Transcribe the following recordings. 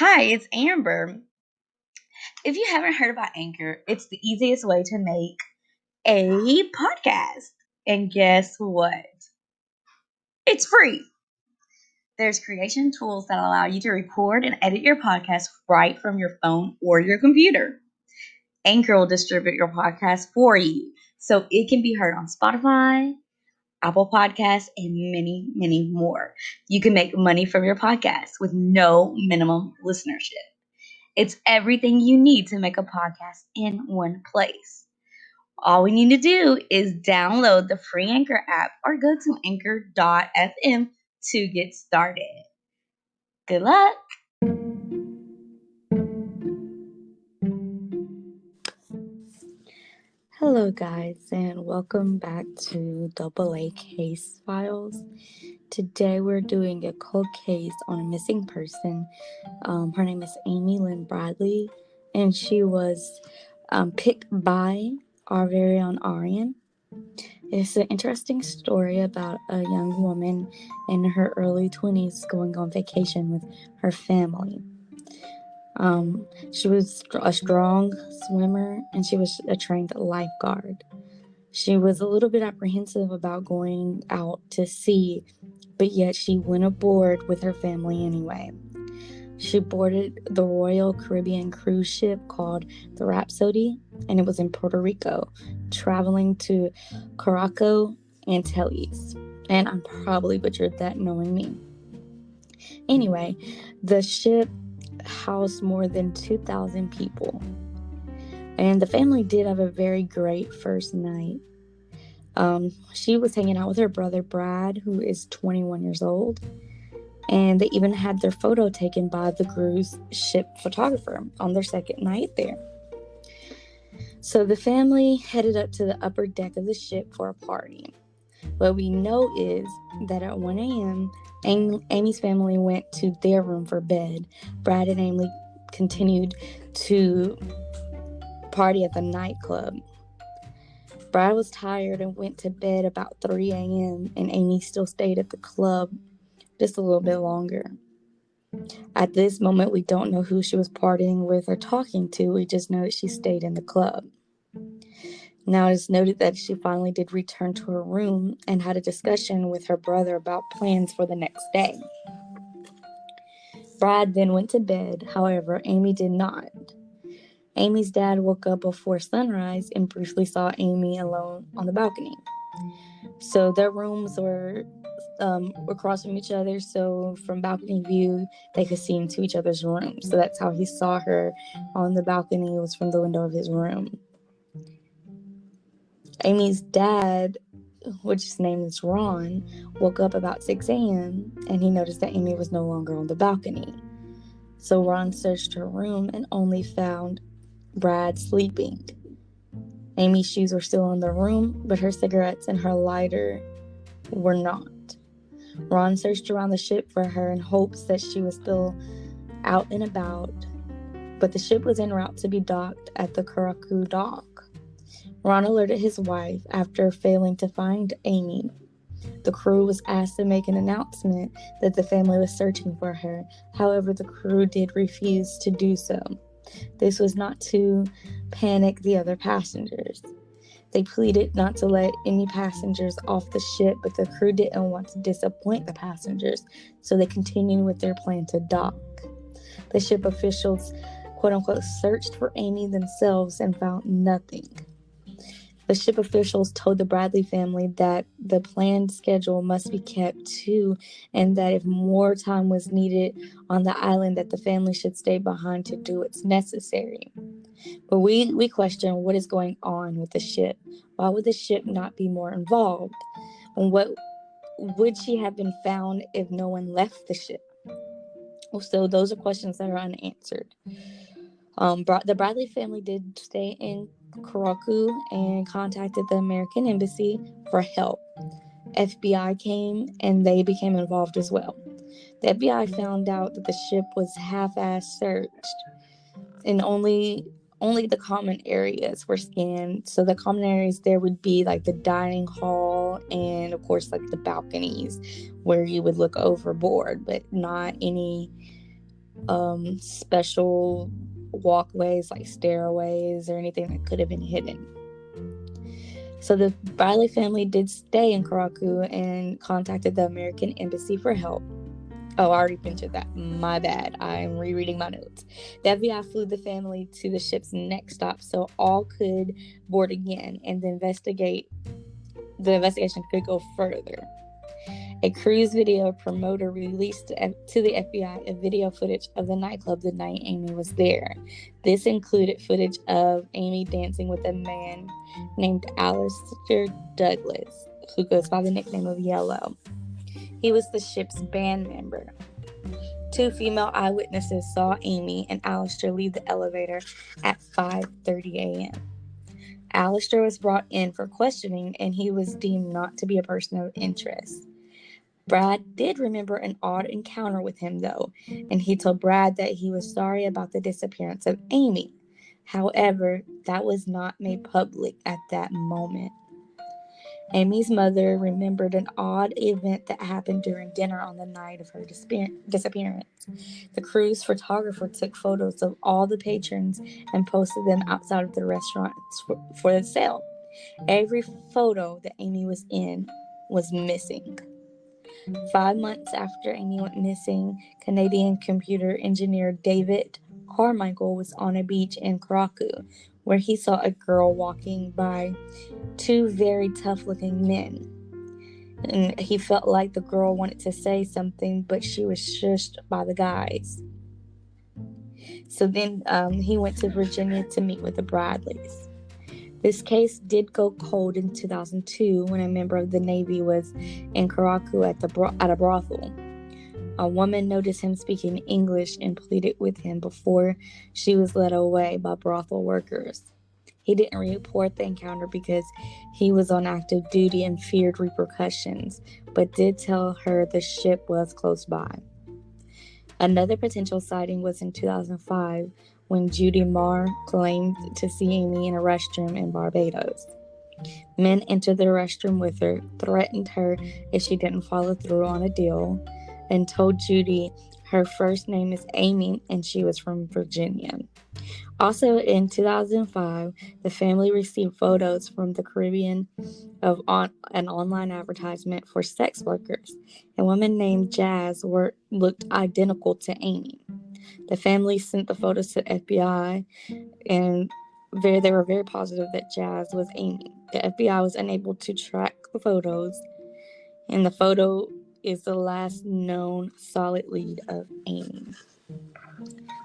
Hi, it's Amber. If you haven't heard about Anchor, it's the easiest way to make a podcast. And guess what? It's free. There's creation tools that allow you to record and edit your podcast right from your phone or your computer. Anchor will distribute your podcast for you so it can be heard on Spotify, Apple Podcasts, and many, many more. You can make money from your podcast with no minimum listenership. It's everything you need to make a podcast in one place. All we need to do is download the free Anchor app or go to anchor.fm to get started. Good luck. Hello guys, and welcome back to Double A Case Files. Today we're doing a cold case on a missing person. Her name is Lynn Bradley, and she was picked by our very own Arianne. It's an interesting story about a young woman in her early 20s going on vacation with her family. She was a strong swimmer, and she was a trained lifeguard. She was a little bit apprehensive about going out to sea, but yet she went aboard with her family anyway. She boarded the Royal Caribbean cruise ship called the Rhapsody, and it was in Puerto Rico, traveling to Caraco Antilles. And I probably butchered that knowing me. Anyway, the ship housed more than 2,000 people, and the family did have a very great first night. She was hanging out with her brother Brad, who is 21 years old, and they even had their photo taken by the cruise ship photographer on their second night there. So the family headed up to the upper deck of the ship for a party. What we know is that at 1 a.m., Amy's family went to their room for bed. Brad and Amy continued to party at the nightclub. Brad was tired and went to bed about 3 a.m., and Amy still stayed at the club just a little bit longer. At this moment, we don't know who she was partying with or talking to. We just know that she stayed in the club. Now, it's noted that she finally did return to her room and had a discussion with her brother about plans for the next day. Brad then went to bed. However, Amy did not. Amy's dad woke up before sunrise and briefly saw Amy alone on the balcony. So their rooms were across from each other, so from balcony view they could see into each other's rooms. So that's how he saw her on the balcony, was from the window of his room. Amy's dad, which his name is Ron, woke up about 6 a.m. and he noticed that Amy was no longer on the balcony. So Ron searched her room and only found Brad sleeping. Amy's shoes were still in the room, but her cigarettes and her lighter were not. Ron searched around the ship for her in hopes that she was still out and about, but the ship was en route to be docked at the Caraco dock. Ron alerted his wife after failing to find Amy. The crew was asked to make an announcement that the family was searching for her. However, the crew did refuse to do so. This was not to panic the other passengers. They pleaded not to let any passengers off the ship, but the crew didn't want to disappoint the passengers, so they continued with their plan to dock. The ship officials, quote-unquote, searched for Amy themselves and found nothing. The ship officials told the Bradley family that the planned schedule must be kept too, and that if more time was needed on the island, that the family should stay behind to do what's necessary. But we question what is going on with the ship. Why would the ship not be more involved? And what would she have been found if no one left the ship? So those are questions that are unanswered. The Bradley family did stay in Caraco and contacted the American embassy for help. FBI came and they became involved as well. The FBI found out that the ship was half-assed searched, and only the common areas were scanned. So the common areas there would be like the dining hall and of course like the balconies where you would look overboard, but not any special walkways like stairways or anything that could have been hidden. So the Bradley family did stay in Karaku and contacted the American Embassy for help. Oh, I already mentioned that. My bad. I'm rereading my notes. The FBI flew the family to the ship's next stop so all could board again, and the investigation could go further. A cruise video promoter released to the FBI a video footage of the nightclub the night Amy was there. This included footage of Amy dancing with a man named Alistair Douglas, who goes by the nickname of Yellow. He was the ship's band member. 2 female eyewitnesses saw Amy and Alistair leave the elevator at 5:30 a.m. Alistair was brought in for questioning, and he was deemed not to be a person of interest. Brad did remember an odd encounter with him, though, and he told Brad that he was sorry about the disappearance of Amy. However, that was not made public at that moment. Amy's mother remembered an odd event that happened during dinner on the night of her disappearance. The cruise photographer took photos of all the patrons and posted them outside of the restaurants for the sale. Every photo that Amy was in was missing. 5 months after Amy went missing, Canadian computer engineer David Carmichael was on a beach in Karaku, where he saw a girl walking by 2 very tough-looking men. And he felt like the girl wanted to say something, but she was shushed by the guys. So then he went to Virginia to meet with the Bradleys. This case did go cold in 2002 when a member of the Navy was in Karaku at a brothel. A woman noticed him speaking English and pleaded with him before she was led away by brothel workers. He didn't report the encounter because he was on active duty and feared repercussions, but did tell her the ship was close by. Another potential sighting was in 2005 when Judy Marr claimed to see Amy in a restroom in Barbados. Men entered the restroom with her, threatened her if she didn't follow through on a deal, and told Judy her first name is Amy and she was from Virginia. Also in 2005, the family received photos from the Caribbean of an online advertisement for sex workers. A woman named Jazz looked identical to Amy. The family sent the photos to the FBI, and they were very positive that Jazz was Amy. The FBI was unable to track the photos, and the photo is the last known solid lead of Amy.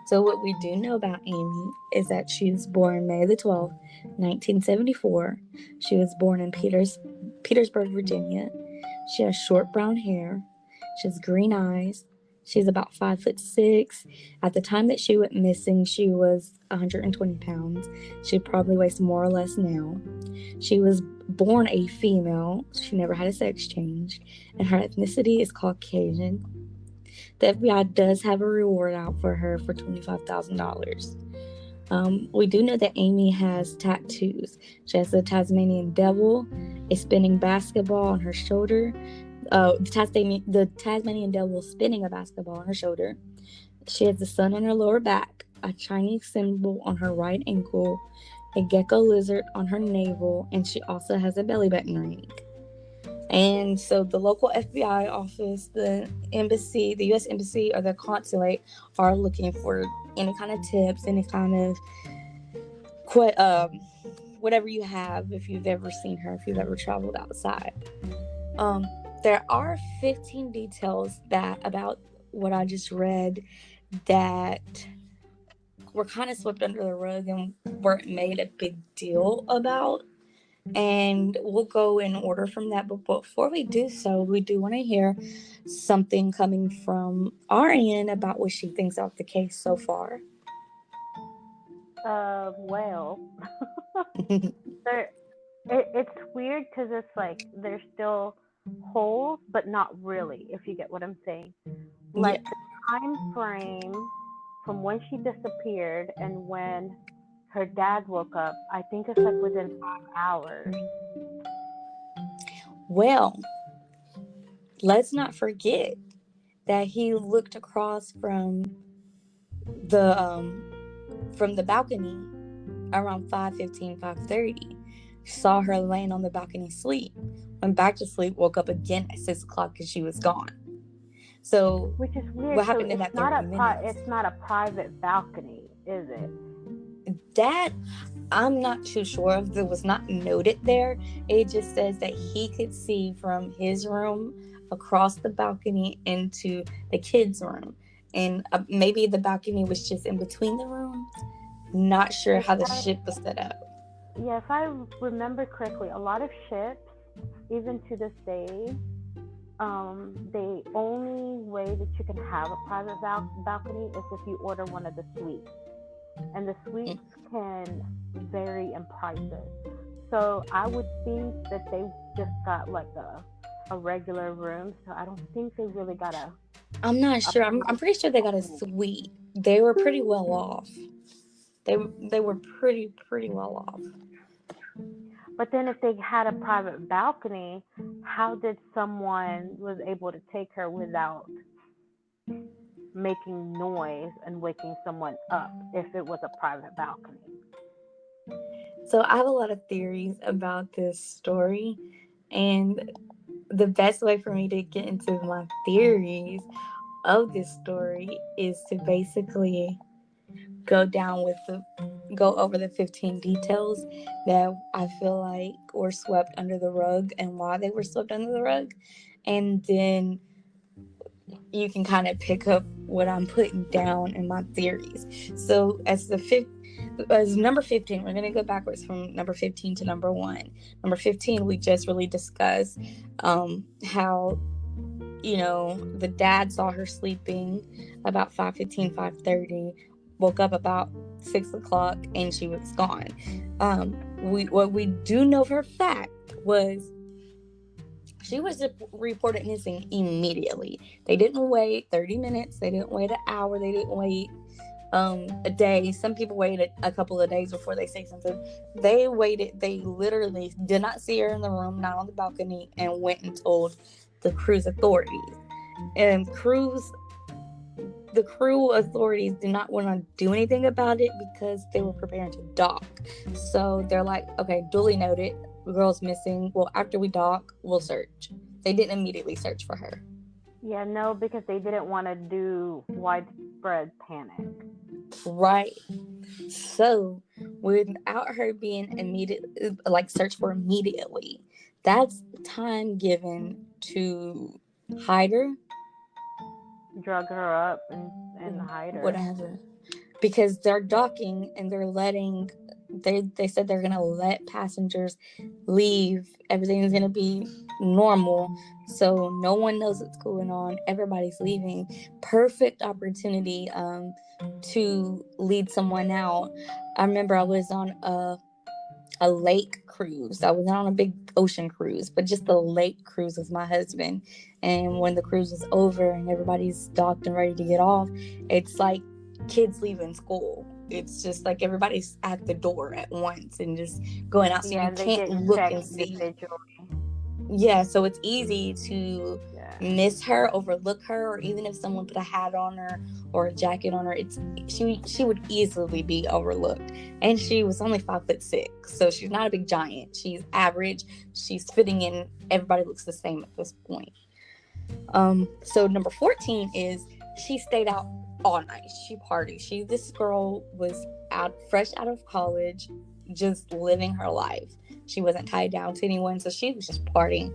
So what we do know about Amy is that she was born May the 12th, 1974. She was born in Petersburg, Virginia. She has short brown hair. She has green eyes. She's about 5'6". At the time that she went missing, she was 120 pounds. She probably weighs more or less now. She was born a female. She never had a sex change. And her ethnicity is Caucasian. The FBI does have a reward out for her for $25,000. We do know that Amy has tattoos. She has a Tasmanian devil, a spinning basketball on her shoulder. The Tasmanian devil spinning a basketball on her shoulder. She has the sun on her lower back, a Chinese symbol on her right ankle, a gecko lizard on her navel, and she also has a belly button ring. And so the local FBI office, the embassy, the U.S. embassy, or the consulate are looking for any kind of tips, any kind of whatever you have, if you've ever seen her, if you've ever traveled outside. There are 15 details about what I just read that were kind of swept under the rug and weren't made a big deal about. And we'll go in order from that. But before we do so, we do want to hear something coming from Arianne about what she thinks of the case so far. Well, it's weird because it's like there's still holes, but not really, if you get what I'm saying. Like Yeah. the time frame from when she disappeared and when her dad woke up, I think it's like within 5 hours. Well, let's not forget that he looked across from from the balcony around 5:15, 5:30. Saw her laying on the balcony asleep. Went back to sleep, woke up again at 6 o'clock because she was gone. So Which is weird. what So happened in that 30 minutes? it's not a private balcony, is it? That I'm not too sure of. It was not noted there. It just says that he could see from his room across the balcony into the kids' room. And maybe the balcony was just in between the rooms. Not sure how the ship was set up. Yeah, if I remember correctly, a lot of ships, even to this day, the only way that you can have a private balcony is if you order one of the suites. And the suites can vary in prices. So I would think that they just got like a regular room. So I don't think they really got a. I'm not sure. I'm pretty sure they got a suite. They were pretty well off. They were pretty well off. But then if they had a private balcony, how did someone was able to take her without making noise and waking someone up if it was a private balcony? So I have a lot of theories about this story, and the best way for me to get into my theories of this story is to basically go over the 15 details that I feel like were swept under the rug and why they were swept under the rug, and then you can kind of pick up what I'm putting down in my theories. So as number 15, we're going to go backwards from number 15 to number 1. Number 15, we just really discussed how, the dad saw her sleeping about 5:15, 5:30, woke up about 6 o'clock, and she was gone. What we do know for a fact was she was reported missing immediately. They didn't wait 30 minutes. They didn't wait an hour. They didn't wait a day. Some people waited a couple of days before they say something. They waited. They literally did not see her in the room, not on the balcony, and went and told the cruise authorities. And the crew authorities did not want to do anything about it because they were preparing to dock. So they're like, okay, duly noted. The girl's missing. Well, after we dock, we'll search. They didn't immediately search for her. Yeah, no, because they didn't want to do widespread panic. Right. So without her being searched for immediately, that's time given to hide her, drug her up and hide her. Whatever. Because they're docking and they're letting, they said they're going to let passengers leave. Everything's going to be normal. So no one knows what's going on. Everybody's leaving. Perfect opportunity to lead someone out. I remember I was on a lake cruise. I was not on a big ocean cruise, but just a lake cruise with my husband. And when the cruise was over and everybody's docked and ready to get off, it's like kids leaving school. It's just like everybody's at the door at once and just going out. So you can't look and see. Yeah, so it's easy to miss her, overlook her, or even if someone put a hat on her or a jacket on her, she would easily be overlooked. And she was only 5'6", so she's not a big giant. She's average. She's fitting in. Everybody looks the same at this point. So number 14 is she stayed out all night. She partied. This girl was fresh out of college, just living her life. She wasn't tied down to anyone, so she was just partying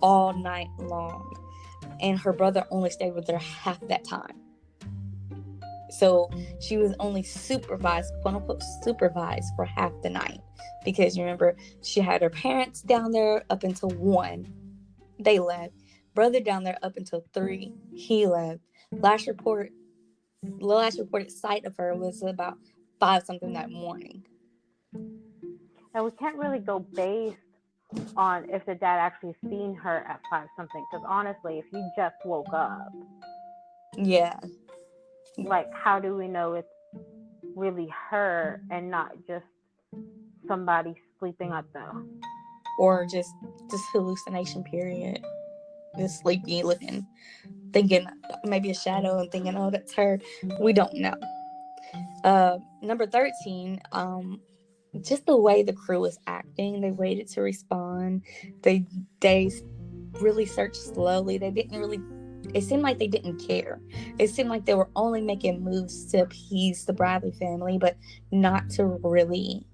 all night long. And her brother only stayed with her half that time. So she was only supervised, quote unquote, supervised for half the night. Because you remember, she had her parents down there up until 1. They left. Brother down there up until 3. He left. The last reported sight of her was about 5-something that morning. And we can't really go based on if the dad actually seen her at 5-something, because honestly, if you just woke up, yeah, like how do we know it's really her and not just somebody sleeping at the, or just hallucination period, just sleepy looking, thinking maybe a shadow and thinking, oh, that's her. We don't know. Number 13, just the way the crew was acting, they waited to respond. They really searched slowly. They didn't really. It seemed like they didn't care. It seemed like they were only making moves to appease the Bradley family, but not to really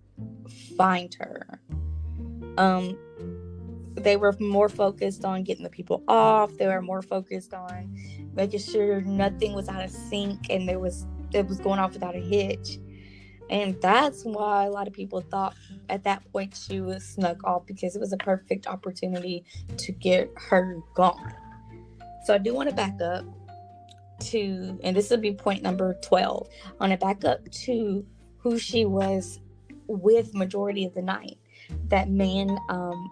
find her. They were more focused on getting the people off. They were more focused on making sure nothing was out of sync and it was going off without a hitch. And that's why a lot of people thought at that point she was snuck off, because it was a perfect opportunity to get her gone. So I do want to back up to, and this will be point number 12. I want to back up to who she was with majority of the night. That man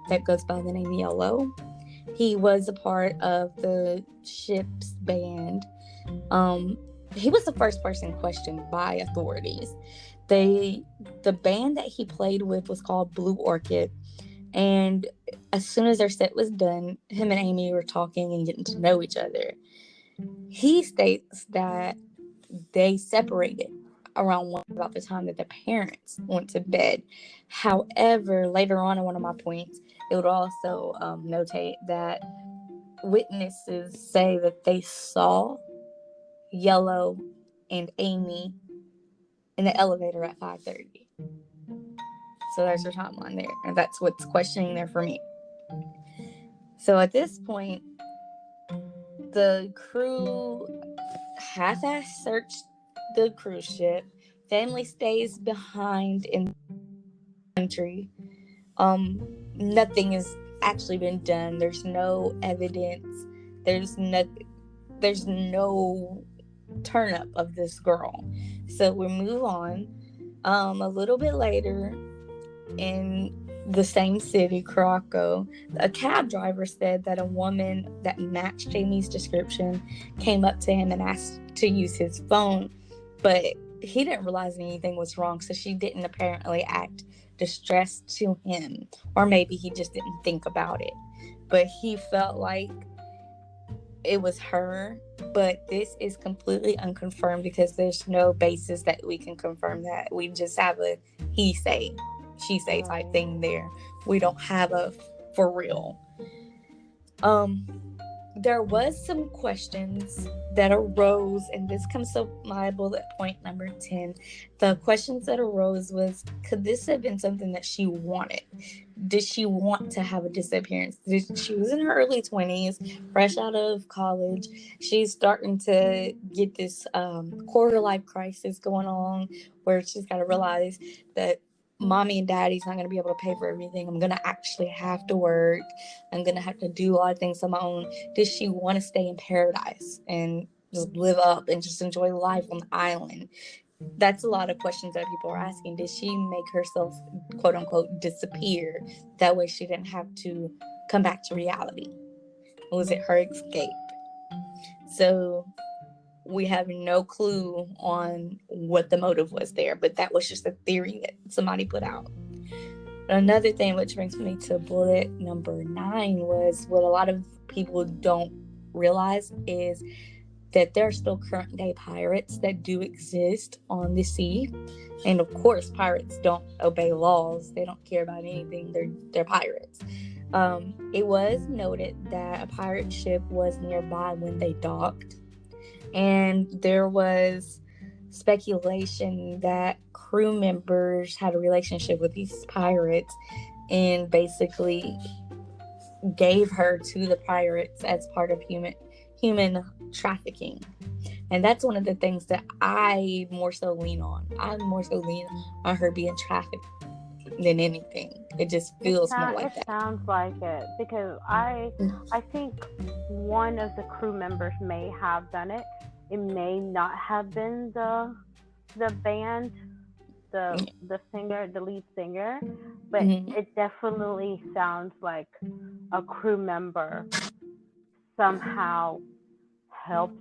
that goes by the name Yellow, he was a part of the ship's band. He was the first person questioned by authorities. The band that he played with was called Blue Orchid, and as soon as their set was done, him and Amy were talking and getting to know each other. He states that they separated around about the time that the parents went to bed. However, later on in one of my points, it would also notate that witnesses say that they saw Yellow and Amy in the elevator at 5:30. So there's your timeline there, and that's what's questioning there for me. So at this point, the crew half-ass searched the cruise ship. Family stays behind in the country. Nothing has actually been done. There's no evidence. There's no turn up of this girl. So we move on. A little bit later, in the same city, Caraco, a cab driver said that a woman that matched Jamie's description came up to him and asked to use his phone, but he didn't realize anything was wrong, so she didn't apparently act distressed to him, or maybe he just didn't think about it. But he felt like it was her, but this is completely unconfirmed because there's no basis that we can confirm that. We just have a he say, she say type thing there. We don't have a for real. There was some questions that arose, and this comes to my bullet point number 10. The questions that arose was, could this have been something that she wanted? Did she want to have a disappearance? She was in her early 20s, fresh out of college. She's starting to get this quarter life crisis going on, where she's got to realize that mommy and daddy's not going to be able to pay for everything. I'm going to actually have to work. I'm going to have to do a lot of things on my own. Did she want to stay in paradise and just live up and just enjoy life on the island? That's a lot of questions that people are asking. Did she make herself, quote unquote, disappear? That way she didn't have to come back to reality. Was it her escape? So we have no clue on what the motive was there, but that was just a theory that somebody put out. Another thing which brings me to bullet number 9 was what a lot of people don't realize is that there are still current day pirates that do exist on the sea. And of course, pirates don't obey laws. They don't care about anything. They're pirates. It was noted that a pirate ship was nearby when they docked. And there was speculation that crew members had a relationship with these pirates and basically gave her to the pirates as part of human trafficking. And that's one of the things that I more so lean on. I more so lean on her being trafficked than anything. It just feels more like that. It sounds like it, because I think one of the crew members may have done it. It may not have been the band, the singer, the lead singer, but it definitely sounds like a crew member somehow helped,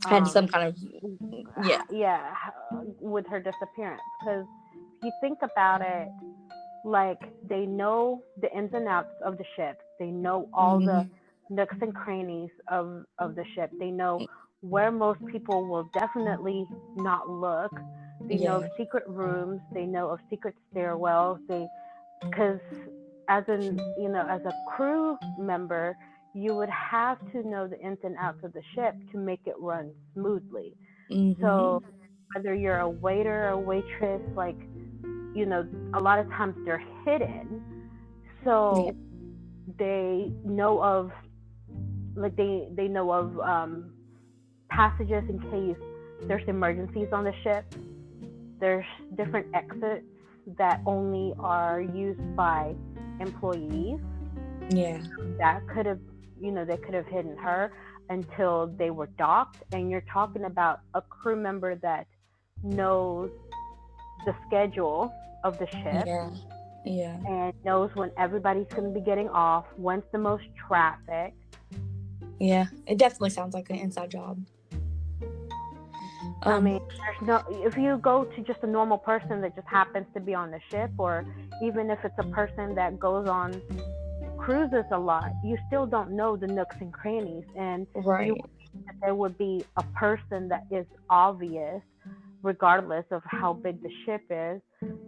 had some kind of with her disappearance. Because if you think about it, like, they know the ins and outs of the ship. They know all the nooks and crannies of the ship. They know where most people will definitely not look. They know of Yeah. secret rooms. They know of secret stairwells. Because as as a crew member, you would have to know the ins and outs of the ship to make it run smoothly. So Mm-hmm. whether you're a waiter or waitress, like, a lot of times they're hidden. Yeah. So they know of, like, they know of passages in case there's emergencies on the ship. There's different exits that only are used by employees. Yeah. That could have, they could have hidden her until they were docked. And you're talking about a crew member that knows the schedule of the ship Yeah. Yeah. and knows when everybody's going to be getting off, when's the most traffic. Yeah. It definitely sounds like an inside job. I mean, if you go to just a normal person that just happens to be on the ship, or even if it's a person that goes on cruises a lot, you still don't know the nooks and crannies. And you Right. would think that there would be a person that is obvious, regardless of how big the ship is,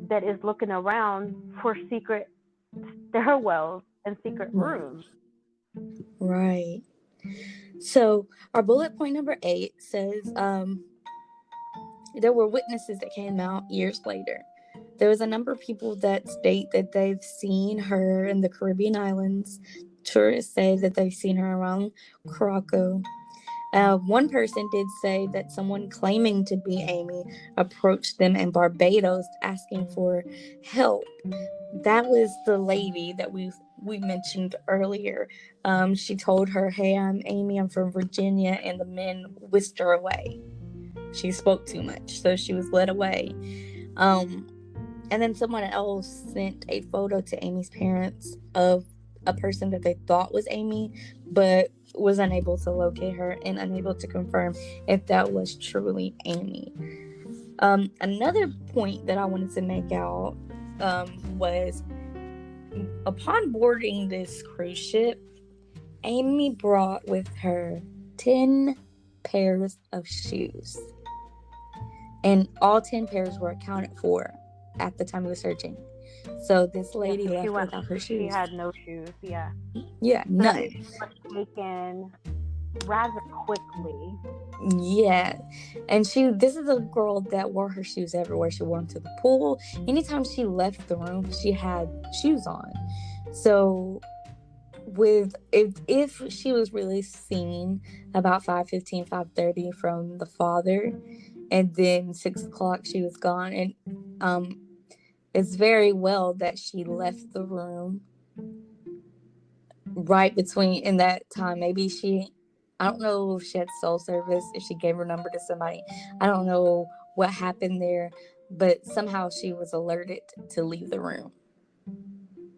that is looking around for secret stairwells and secret Right. rooms. Right. So our bullet point number 8 says, there were witnesses that came out years later. There was a number of people that state that they've seen her in the Caribbean islands. Tourists say that they've seen her around Krakow. One person did say that someone claiming to be Amy approached them in Barbados asking for help. That was the lady that we mentioned earlier. She told her, "Hey, I'm Amy. I'm from Virginia," and the men whisked her away. She spoke too much, so she was led away. Um, and then someone else sent a photo to Amy's parents of a person that they thought was Amy, but was unable to locate her and unable to confirm if that was truly Amy. Another point that I wanted to make out was upon boarding this cruise ship, Amy brought with her 10 pairs of shoes. And all 10 pairs were accounted for at the time of the searching. So this Yeah, lady so left without her she shoes. had no shoes. Yeah. Yeah, So that none. was taken rather quickly. Yeah. And this is a girl that wore her shoes everywhere. She wore them to the pool. Anytime she left the room, she had shoes on. So if she was really seen about 5:15, 5:30 from the father, and then 6 o'clock she was gone, and it's very well that she left the room right between in that time. Maybe I don't know if she had cell service, if she gave her number to somebody. I don't know what happened there, but somehow she was alerted to leave the room.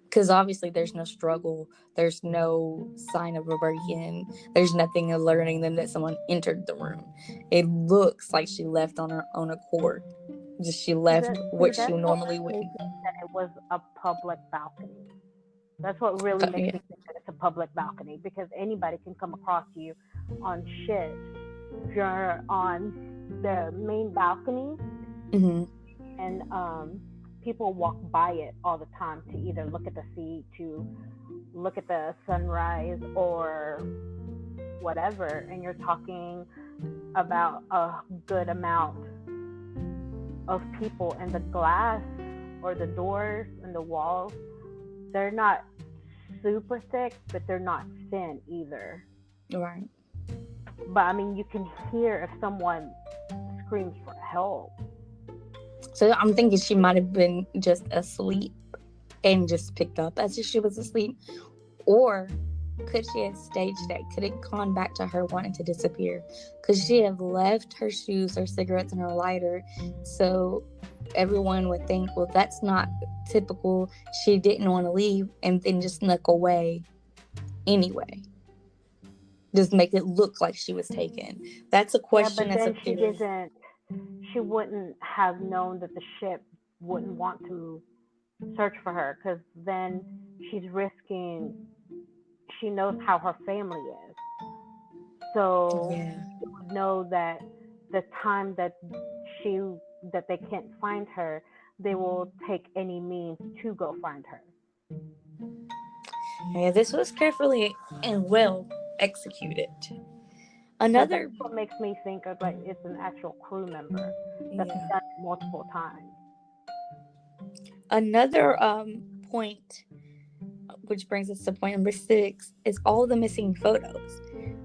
Because obviously there's no struggle, there's no sign of a break-in, there's nothing alerting them that someone entered the room. It looks like she left on her own accord. Just she left what she That's what normally makes would. me think that it was a public balcony. That's what really makes Yeah. me think that it's a public balcony, because anybody can come across you on ships. If you're on the main balcony Mm-hmm. and people walk by it all the time to either look at the sea, to look at the sunrise, or whatever, and you're talking about a good amount of people, and the glass or the doors and the walls, they're not super thick, but they're not thin either. Right. But I mean, you can hear if someone screams for help. So I'm thinking she might have been just asleep and just picked up as if she was asleep. Or could she have staged that? Could it gone back to her wanting to disappear? Could she have left her shoes, her cigarettes, and her lighter? So everyone would think, well, that's not typical. She didn't want to leave and then just snuck away anyway. Just make it look like she was taken. That's a Yeah, question. but That's a then theory. she wouldn't have known that the ship wouldn't want to search for her, because then she's risking, she knows how her family is. So Yeah. it would know that the time that they can't find her, they will take any means to go find her. Yeah, this was carefully and well executed. So Another, that's what makes me think of like it's an actual crew member that's yeah, done it multiple times. another point, which brings us to point number 6, is all the missing photos.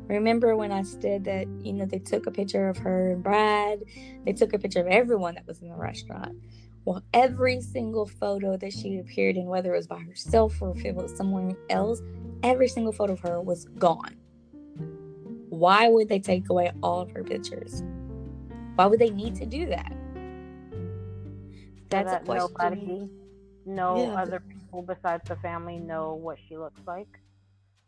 Remember when I said that, they took a picture of her and Brad? They took a picture of everyone that was in the restaurant. Well, every single photo that she appeared in, whether it was by herself or if it was someone else, every single photo of her was gone. Why would they take away all of her pictures? Why would they need to do that? That's a question. No other people besides the family know what she looks like.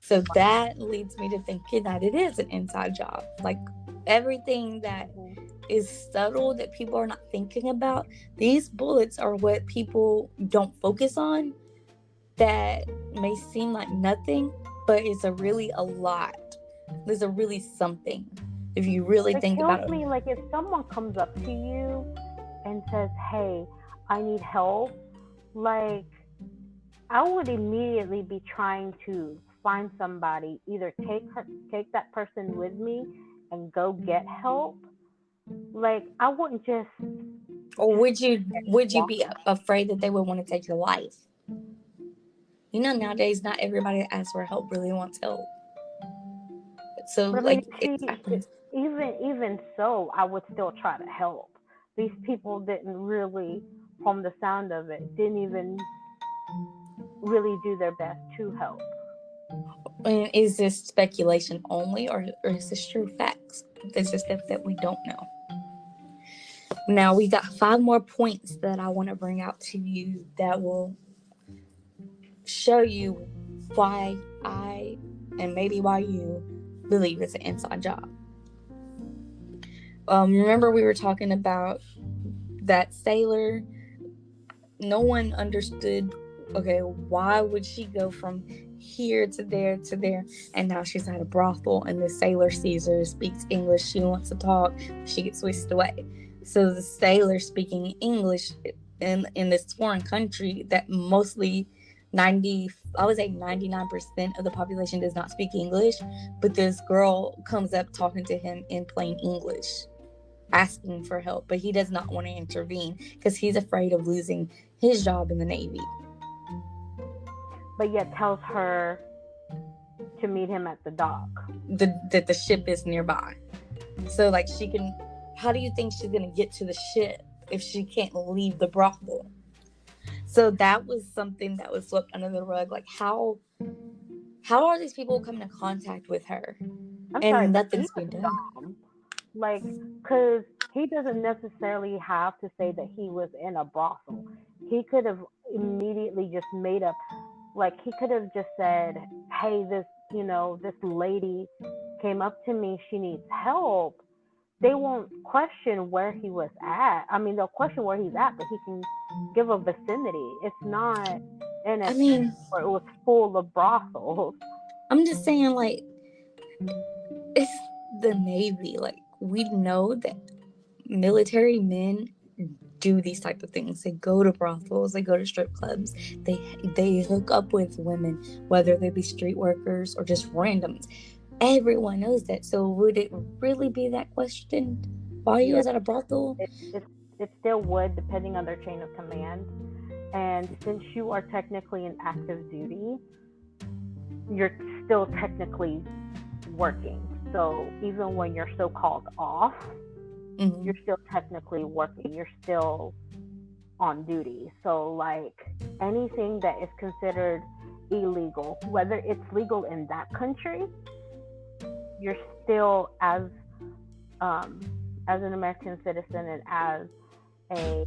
So that leads me to thinking that it is an inside job. Like everything that is subtle that people are not thinking about, these bullets are what people don't focus on, that may seem like nothing, but it's really a lot. There's a really something if you really think about it. It kills me, like if someone comes up to you and says, "Hey, I need help," like I would immediately be trying to find somebody, either take that person with me and go get help. Like I wouldn't just. Or would you be afraid that they would want to take your life? Nowadays not everybody that asks for help really wants help. So but I like mean, even so, I would still try to help. These people didn't really, from the sound of it, didn't even really do their best to help. And is this speculation only, or is this true facts? This is stuff that we don't know. Now we got 5 more points that I want to bring out to you that will show you why I, and maybe why you, believe it's an inside job. Remember we were talking about that sailor? No one understood, okay, why would she go from here to there to there, and now she's at a brothel, and the sailor sees her, speaks English, she wants to talk, she gets whisked away. So the sailor speaking English in this foreign country that mostly 99% of the population does not speak English, but this girl comes up talking to him in plain English, asking for help, but he does not want to intervene because he's afraid of losing his job in the Navy. But yet tells her to meet him at the dock. That the ship is nearby. So like how do you think she's going to get to the ship if she can't leave the brothel? So that was something that was swept under the rug. Like how are these people coming in contact with her? Nothing's been done. Like, because he doesn't necessarily have to say that he was in a brothel. He could have immediately just made up, like, he could have just said, "Hey, this lady came up to me, she needs help." They won't question where he was at. I mean, they'll question where he's at, but he can give a vicinity. It's not in a where it was full of brothels. I'm just saying, like, it's the Navy. Like, we know that military men do these type of things. They go to brothels, they go to strip clubs, they hook up with women, whether they be street workers or just randoms. Everyone knows that. So would it really be that question? Why you was at a brothel? It still would, depending on their chain of command. And since you are technically in active duty, you're still technically working. So even when you're so-called off, you're still technically working. You're still on duty. So like anything that is considered illegal, whether it's legal in that country, you're still as an American citizen and as a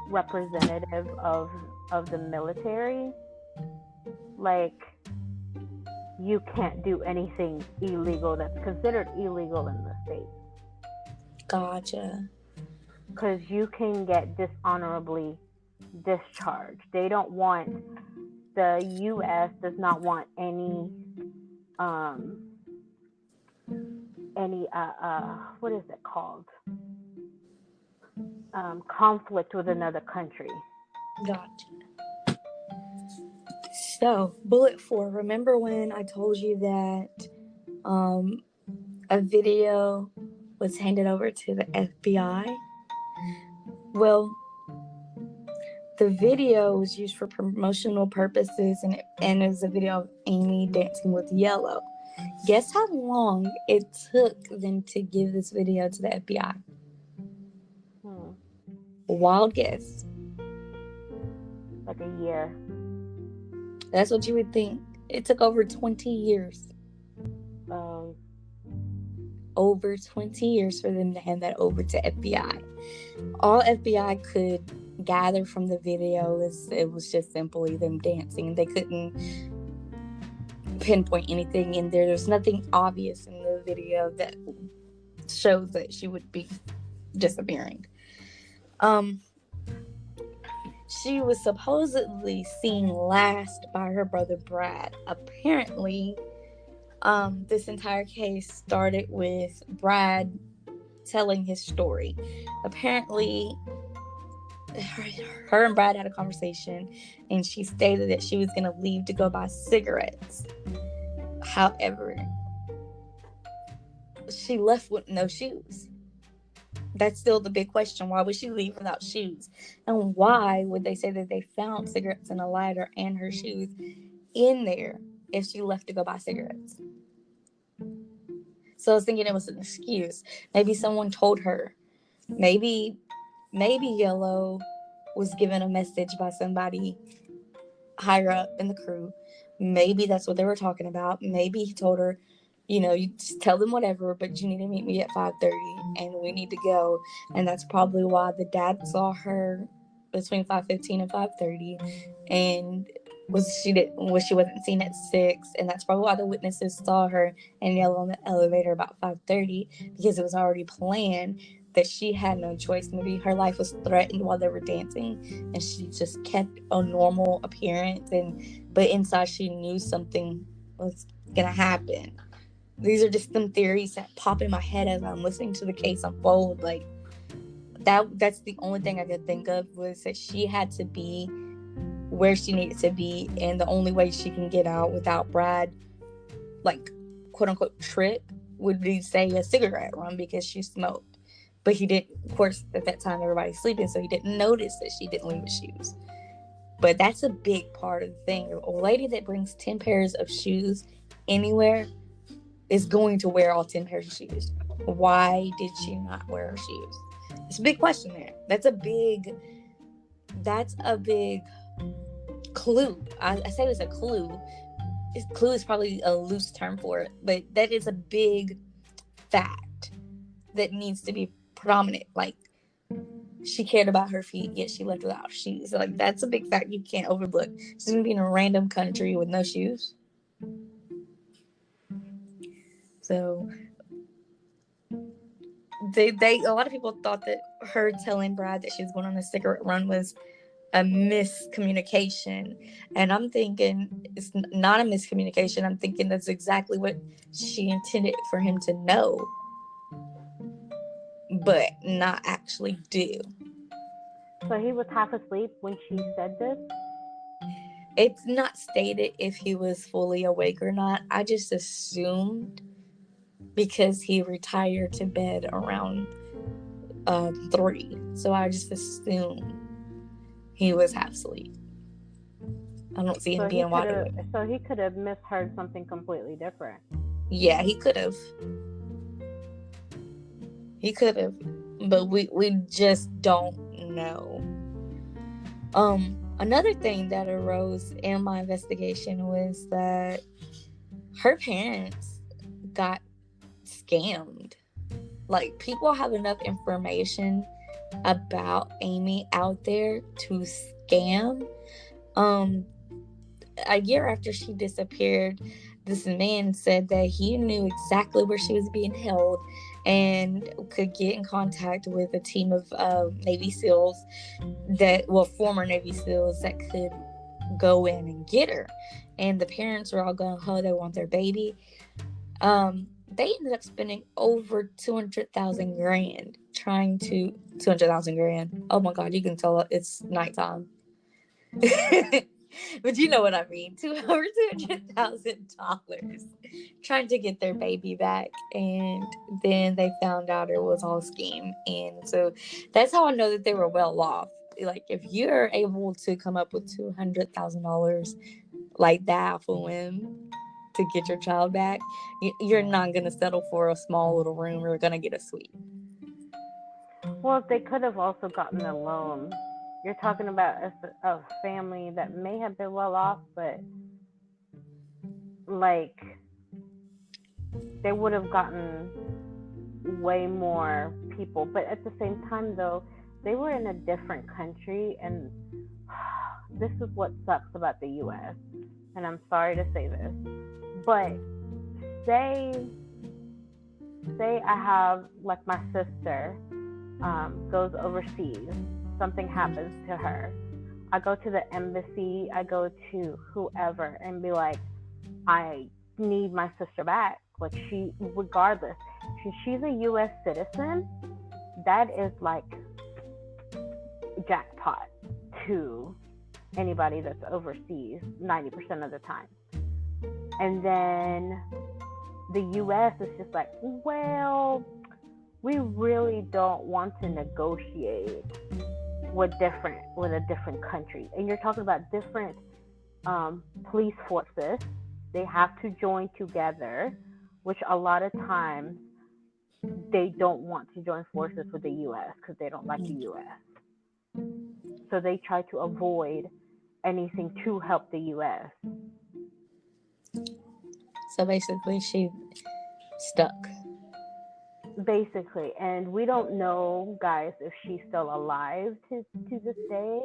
representative of the military, like you can't do anything illegal that's considered illegal in the States. Gotcha. Because you can get dishonorably discharged. They don't want, the U.S. does not want any any what is it called, conflict with another country. Gotcha. So, bullet 4. Remember when I told you that a video was handed over to the FBI? Well, the video was used for promotional purposes, and it was a video of Amy dancing with Yellow. Guess how long it took them to give this video to the FBI? Wild guess. Like a year. That's what you would think. It took over 20 years. Over 20 years for them to hand that over to FBI. All FBI could gather from the video is it was just simply them dancing. They couldn't pinpoint anything in there. There's nothing obvious in the video that shows that she would be disappearing. She was supposedly seen last by her brother Brad. Apparently, this entire case started with Brad telling his story. Apparently, her and Brad had a conversation, and she stated that she was going to leave to go buy cigarettes. However, she left with no shoes. That's still the big question. Why would she leave without shoes? And why would they say that they found cigarettes and a lighter and her shoes in there if she left to go buy cigarettes? So I was thinking it was an excuse. Maybe someone told her. Maybe Yellow was given a message by somebody higher up in the crew. Maybe that's what they were talking about. Maybe he told her, you just tell them whatever, but you need to meet me at 5:30 and we need to go. And that's probably why the dad saw her between 5:15 and 5:30 and she wasn't seen at 6, and that's probably why the witnesses saw her and Yellow on the elevator about 5:30, because it was already planned that she had no choice. Maybe her life was threatened while they were dancing and she just kept a normal appearance, but inside she knew something was gonna happen. These are just some theories that pop in my head as I'm listening to the case unfold. Like that's the only thing I could think of, was that she had to be where she needed to be, and the only way she can get out without Brad, like, quote unquote, trip would be, say, a cigarette run, because she smoked. But he didn't, of course, at that time everybody's sleeping, so he didn't notice that she didn't leave with shoes. But that's a big part of the thing. A lady that brings 10 pairs of shoes anywhere is going to wear all 10 pairs of shoes. Why did she not wear her shoes? It's a big question there. That's a big clue. I say it's a clue. Clue is probably a loose term for it, but that is a big fact that needs to be prominent. Like, she cared about her feet, yet she left without shoes. Like, that's a big fact you can't overlook. She's gonna be in a random country with no shoes. So a lot of people thought that her telling Brad that she was going on a cigarette run was a miscommunication, and I'm thinking it's not a miscommunication. I'm thinking that's exactly what she intended for him to know, but not actually do. So he was half asleep when she said this? It's not stated if he was fully awake or not. I just assumed, because he retired to bed around 3, so I just assumed he was half asleep. I don't see him being wide awake. So he could have misheard something completely different. Yeah, he could have. But we just don't know. Another thing that arose in my investigation was that her parents got scammed. Like, people have enough information about Amy out there to scam. A year after she disappeared, this man said that he knew exactly where she was being held and could get in contact with a team of Navy SEALs former Navy SEALs that could go in and get her. And the parents were all going, oh, they want their baby. they ended up spending over 200,000 grand trying to 200,000 grand. Oh my god, you can tell it's nighttime. But you know what I mean. Over $200,000 trying to get their baby back, and then they found out it was all a scheme. And so that's how I know that they were well off. Like, if you're able to come up with $200,000 like that off a whim to get your child back, you're not going to settle for a small little room. You're going to get a suite. Well, they could have also gotten a loan. You're talking about a family that may have been well off, but like they would have gotten way more people. But at the same time, though, they were in a different country, and this is what sucks about the U.S. And I'm sorry to say this, but say I have, like, my sister goes overseas, something happens to her. I go to the embassy, I go to whoever and be like, I need my sister back. Like, regardless, she's a U.S. citizen, that is like jackpot to anybody that's overseas 90% of the time. And then the U.S. is just like, well, we really don't want to negotiate with a different country. And you're talking about different police forces. They have to join together, which a lot of times they don't want to join forces with the U.S. because they don't like the U.S. So they try to avoid anything to help the U.S. So basically, she stuck. Basically, and we don't know, guys, if she's still alive to this day.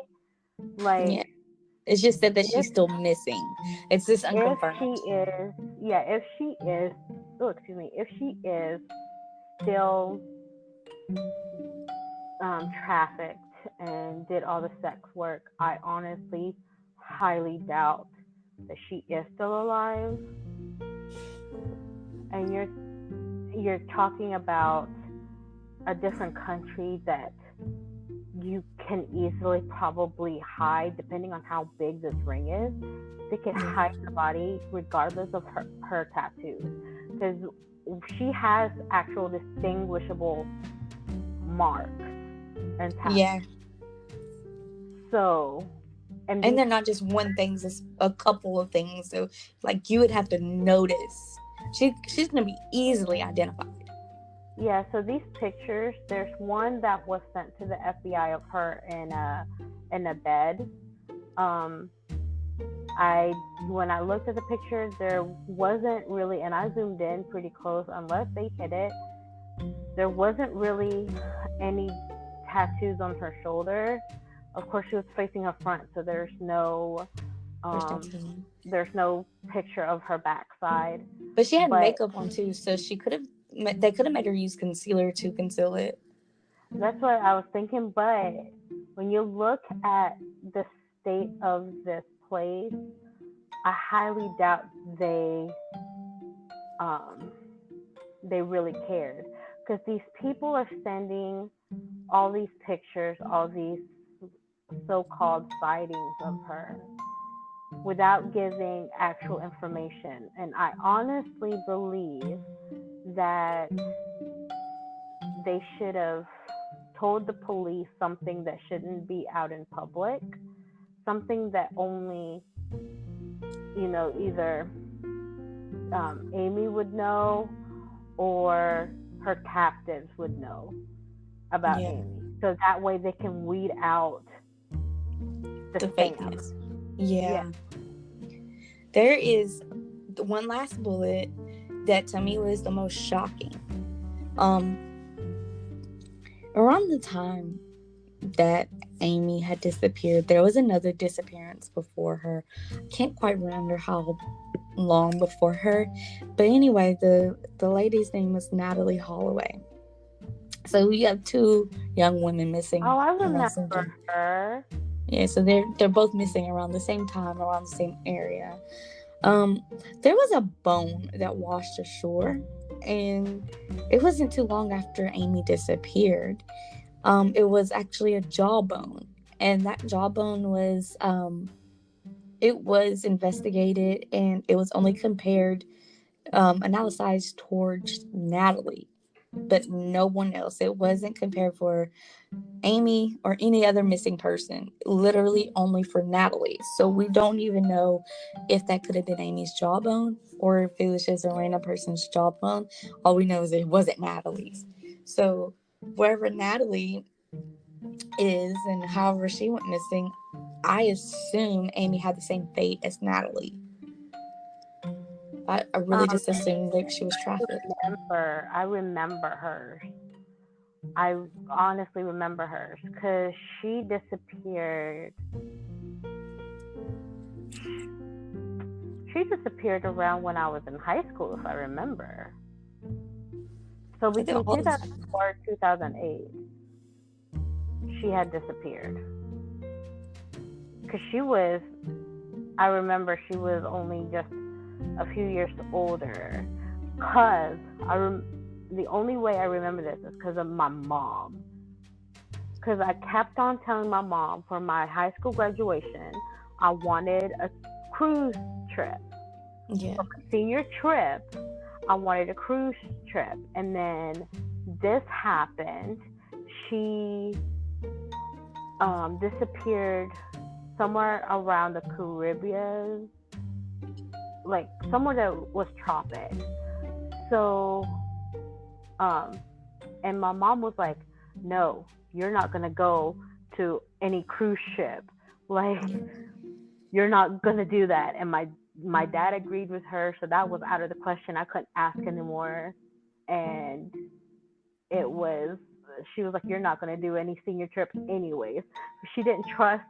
Like, yeah. It's just that she's still missing. It's just unconfirmed. If she is still trafficked and did all the sex work, I honestly highly doubt that she is still alive. And you're talking about a different country that you can easily probably hide, depending on how big this ring is. They can hide the body regardless of her tattoos, because she has actual distinguishable marks and tattoos. Yeah. So, and they're not just one thing; it's a couple of things. So, like, you would have to notice. She's gonna be easily identified. Yeah, so these pictures, there's one that was sent to the FBI of her in a bed. When I looked at the picture, there wasn't really, and I zoomed in pretty close, unless they hid it, there wasn't really any tattoos on her shoulder. Of course, she was facing her front, so there's no picture of her backside. But she had makeup on too, so they could have made her use concealer to conceal it. That's what I was thinking, but when you look at the state of this place, I highly doubt they really cared, because these people are sending all these pictures, all these so-called sightings of her without giving actual information. And I honestly believe that they should have told the police something that shouldn't be out in public, something that only, either Amy would know or her captives would know about Amy. So that way they can weed out the fakeness. Yeah. There is one last bullet that to me was the most shocking. Around the time that Amy had disappeared, there was another disappearance before her. I can't quite remember how long before her, but anyway, the lady's name was Natalie Holloway. So we have two young women missing. Oh, I remember her. Yeah, so they're both missing around the same time, around the same area. There was a bone that washed ashore, and it wasn't too long after Amy disappeared. It was actually a jawbone, and that jawbone was it was investigated, and it was only compared analyzed towards Natalie, but no one else. It wasn't compared for Amy or any other missing person, literally only for Natalie. So we don't even know if that could have been Amy's jawbone or if it was just a random person's jawbone. All we know is it wasn't Natalie's. So wherever Natalie is and however she went missing, I assume Amy had the same fate as Natalie. I really just assumed that she was trafficked. I remember hers. I honestly remember hers because she disappeared. She disappeared around when I was in high school, if I remember. So between 2004 and 2008, she had disappeared. Because I remember she was only just a few years older. Because the only way I remember this is because of my mom. Because I kept on telling my mom for my high school graduation, I wanted a cruise trip. Yeah. For my senior trip, I wanted a cruise trip. And then this happened. She disappeared somewhere around the Caribbean, like somewhere that was tropic. So, and my mom was like, no, you're not going to go to any cruise ship. Like, you're not going to do that. And my dad agreed with her. So that was out of the question. I couldn't ask anymore. And she was like, you're not going to do any senior trips anyways. She didn't trust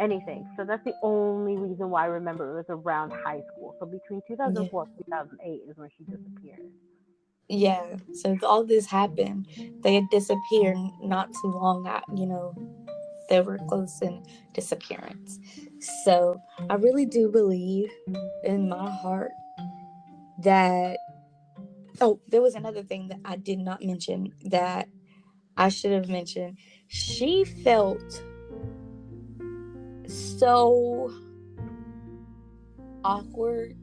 anything. So that's the only reason why I remember it was around high school. So between 2004 and 2008 is when she disappeared. Yeah, so all this happened. They had disappeared not too long they were close in disappearance. So I really do believe in my heart that there was another thing that I did not mention that I should have mentioned. She felt so awkward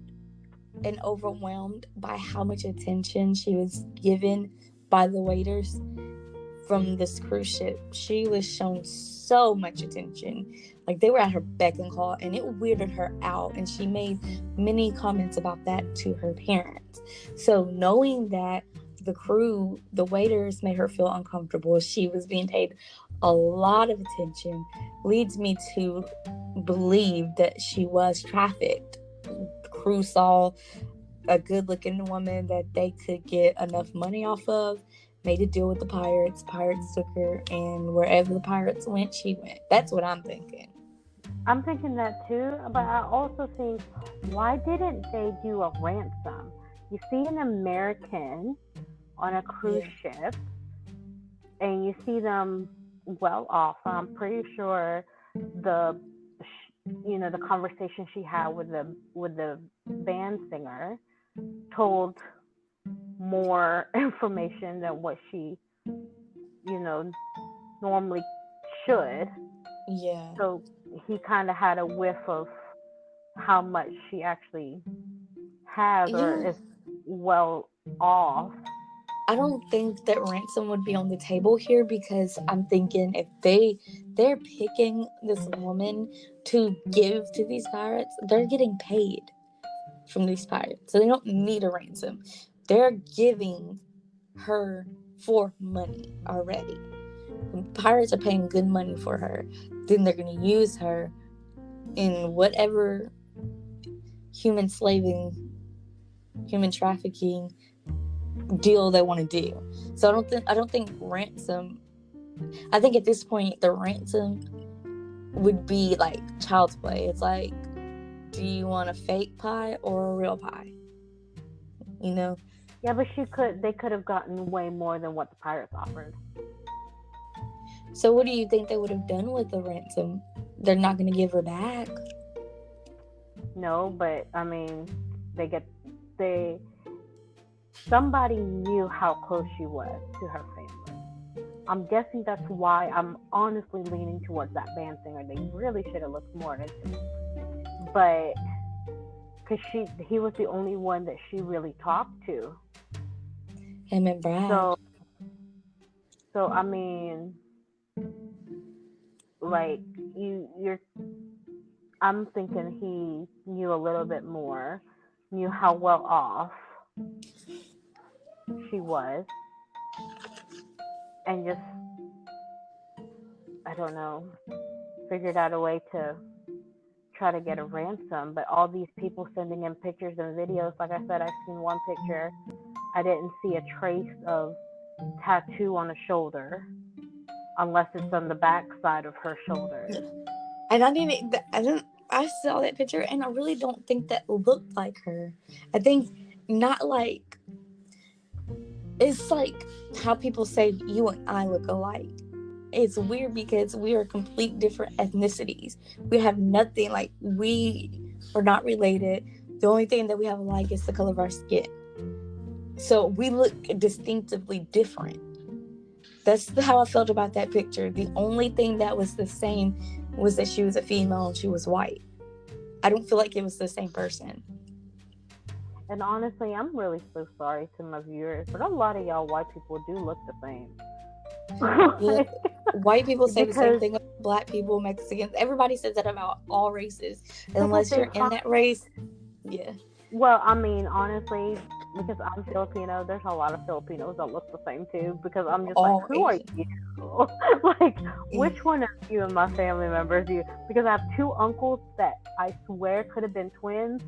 and overwhelmed by how much attention she was given by the waiters from this cruise ship. She was shown so much attention. Like, they were at her beck and call, and it weirded her out, and she made many comments about that to her parents. So knowing that the waiters made her feel uncomfortable, she was being paid a lot of attention, leads me to believe that she was trafficked. The crew saw a good-looking woman that they could get enough money off of, made a deal with the pirates. Pirates took her, and wherever the pirates went, she went. That's what I'm thinking. I'm thinking that too, but I also think, why didn't they do a ransom? You see an American on a cruise ship, and you see them well off. I'm pretty sure the conversation she had with the band singer told more information than what she normally should. Yeah. So he kind of had a whiff of how much she actually has or is well off. I don't think that ransom would be on the table here, because I'm thinking if they're picking this woman to give to these pirates, they're getting paid from these pirates, so they don't need a ransom. They're giving her for money already. When pirates are paying good money for her, then they're going to use her in whatever human slaving, human trafficking deal they want to do. So I don't think ransom. I think at this point the ransom would be like child's play. It's like, do you want a fake pie or a real pie? Yeah, but they could have gotten way more than what the pirates offered. So what do you think they would have done with the ransom? They're not going to give her back. No, but I mean, they somebody knew how close she was to her family. I'm guessing that's why I'm honestly leaning towards that band singer. They really should have looked more into it, but because he was the only one that she really talked to. Him and Brad. So I mean, like you're. I'm thinking he knew a little bit more, knew how well off she was, and just, I don't know, figured out a way to try to get a ransom. But all these people sending in pictures and videos, like I said, I've seen one picture. I didn't see a trace of tattoo on the shoulder, unless it's on the back side of her shoulder. And I saw that picture, and I really don't think that looked like her. I think not like, it's like how people say you and I look alike. It's weird because we are complete different ethnicities. We have nothing, like, we are not related. The only thing that we have alike is the color of our skin. So we look distinctively different. That's how I felt about that picture. The only thing that was the same was that she was a female and she was white. I don't feel like it was the same person. And honestly, I'm really so sorry to my viewers, but a lot of y'all white people do look the same. Yeah. White people say the same thing about black people, Mexicans. Everybody says that about all races. Unless you're in that race. Yeah. Well, I mean, honestly, because I'm Filipino, there's a lot of Filipinos that look the same too. Because I'm just like, who are you? Like, which one of you and my family members do you? Because I have two uncles that I swear could have been twins,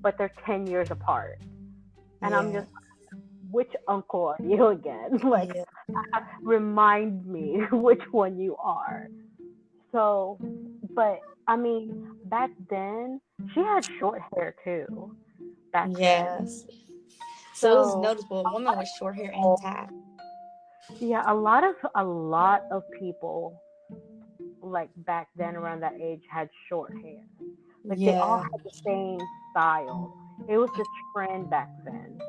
but they're 10 years apart. And I'm just like, which uncle are you again? Like, remind me which one you are. So, but I mean, back then, she had short hair too. Back then. So it was noticeable. A woman with short hair and tat. Yeah, a lot of people, like back then around that age, had short hair. Like they all had the same style. It was the trend back then.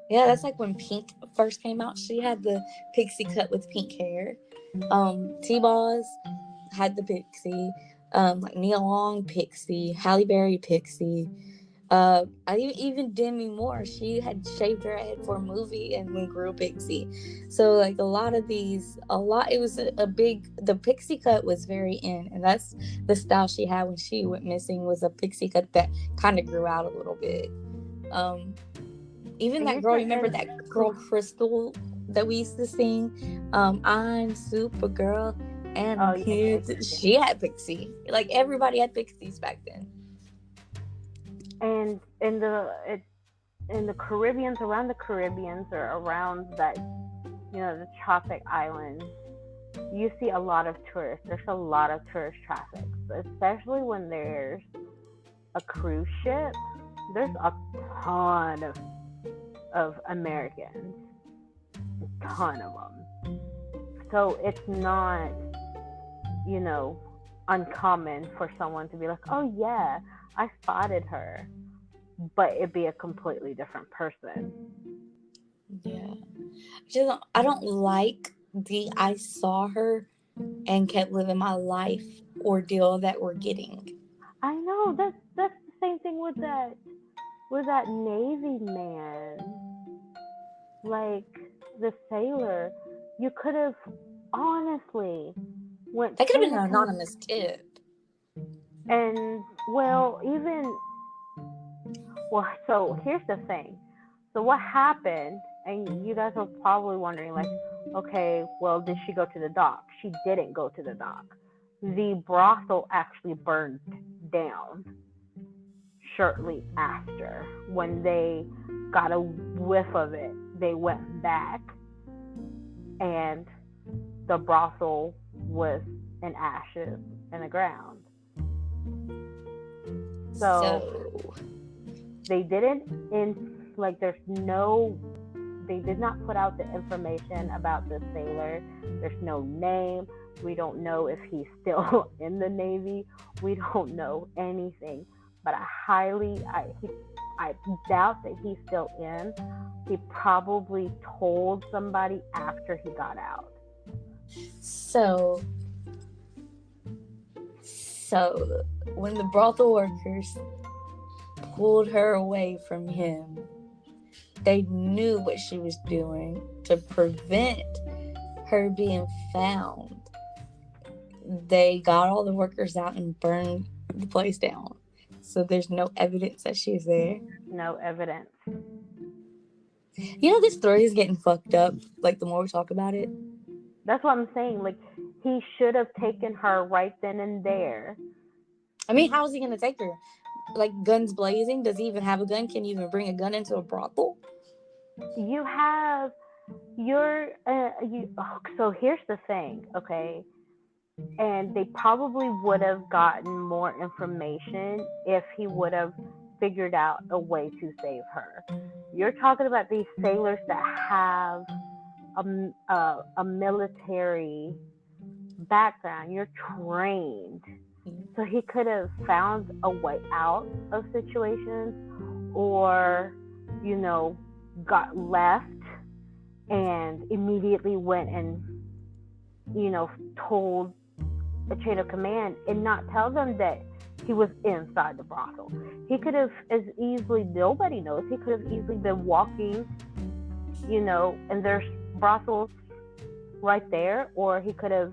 Yeah, that's like when Pink first came out. She had the pixie cut with pink hair. T-Boz had the pixie. Like Nia Long pixie, Halle Berry pixie. Even Demi Moore, she had shaved her head for a movie and then grew pixie. So like it was a big, the pixie cut was very in, and that's the style she had when she went missing, was a pixie cut that kind of grew out a little bit. Even that girl, remember that girl Crystal that we used to sing? I'm Supergirl and I'm here. She had pixie. Like everybody had pixies back then. And in the Caribbeans, around the Caribbeans or around that, the tropic islands, you see a lot of tourists. There's a lot of tourist traffic, especially when there's a cruise ship. There's a ton of Americans, a ton of them. So it's not, uncommon for someone to be like, oh yeah, I spotted her, but it'd be a completely different person. Yeah. I don't like the I saw her and kept living my life ordeal that we're getting. I know, that's the same thing with that Navy man. Like the sailor, you could have honestly went. That could have been an anonymous tip. And so here's the thing. So what happened? And you guys are probably wondering, like, okay, well, did she go to the dock? She didn't go to the dock. The brothel actually burned down shortly after. When they got a whiff of it, they went back, and the brothel was in ashes in the ground. So they didn't they did not put out the information about the sailor. There's no name. We don't know if he's still in the Navy. We don't know anything. but I doubt that he's still in. He probably told somebody after he got out. So when the brothel workers pulled her away from him, they knew what she was doing to prevent her being found. They got all the workers out and burned the place down. So there's no evidence that she's there. No evidence. You know, this story is getting fucked up, like, the more we talk about it. That's what I'm saying. Like, he should have taken her right then and there. I mean, how is he going to take her? Like, guns blazing? Does he even have a gun? Can you even bring a gun into a brothel? You have so here's the thing, okay? And they probably would have gotten more information if he would have figured out a way to save her. You're talking about these sailors that have a military background. You're trained. So he could have found a way out of situations, or, you know, got left and immediately went and, you know, told a chain of command and not tell them that he was inside the brothel. He could have as easily, nobody knows, he could have easily been walking, you know, and there's brothels right there, or he could have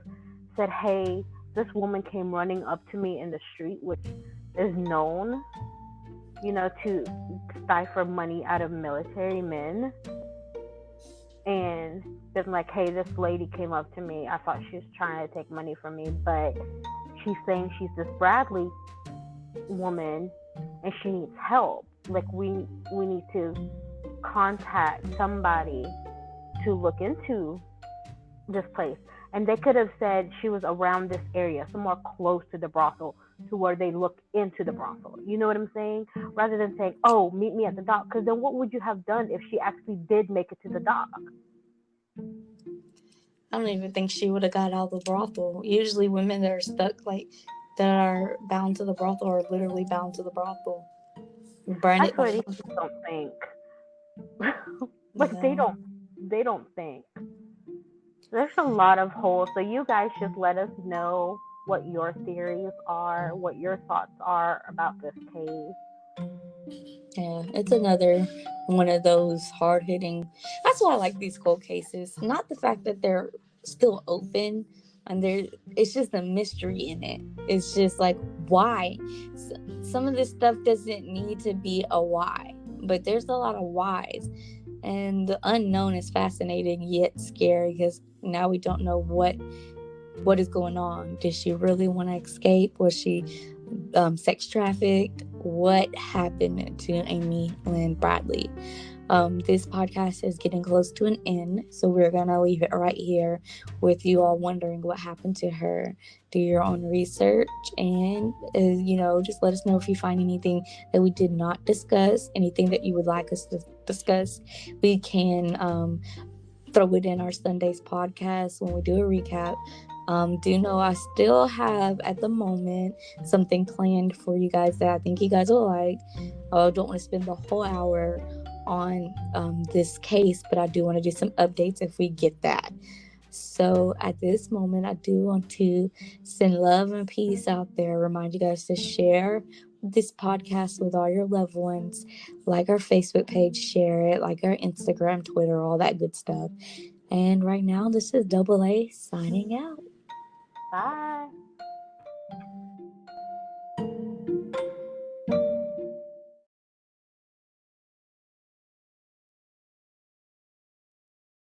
said, hey, this woman came running up to me in the street, which is known, you know, to stifle money out of military men, and been like, hey, this lady came up to me. I thought she was trying to take money from me, but she's saying she's this Bradley woman and she needs help. Like, we need to contact somebody to look into this place. And they could have said she was around this area, somewhere close to the brothel, to where they look into the brothel. You know what I'm saying? Rather than saying, oh, meet me at the dock. Because then what would you have done if she actually did make it to the dock? I don't even think she would have got out of the brothel. Usually women that are stuck, like, that are bound to the brothel are literally bound to the brothel. Burn it. I swear, these people don't think. Like, Yeah. they don't think. There's a lot of holes. So you guys just let us know what your theories are, what your thoughts are about this case. Yeah, it's another one of those hard-hitting. That's why I like these cold cases. Not the fact that they're still open, and it's just a mystery in it. It's just like, why? Some of this stuff doesn't need to be a why, but there's a lot of whys, and the unknown is fascinating yet scary, because now we don't know what is going on. Did she really want to escape? Was she sex trafficked? What happened to Amy Lynn Bradley? This podcast is getting close to an end, so we're gonna leave it right here with you all wondering what happened to her. Do your own research, and just let us know if you find anything that we did not discuss, anything that you would like us to discuss. We can throw it in our Sundays podcast when we do a recap. Do know I still have at the moment something planned for you guys that I think you guys will like. I don't want to spend the whole hour on this case, but I do want to do some updates if we get that. So at this moment, I do want to send love and peace out there. Remind you guys to share this podcast with all your loved ones. Like our Facebook page, share it. Like our Instagram, Twitter, all that good stuff. And right now, this is Double A signing out. Bye.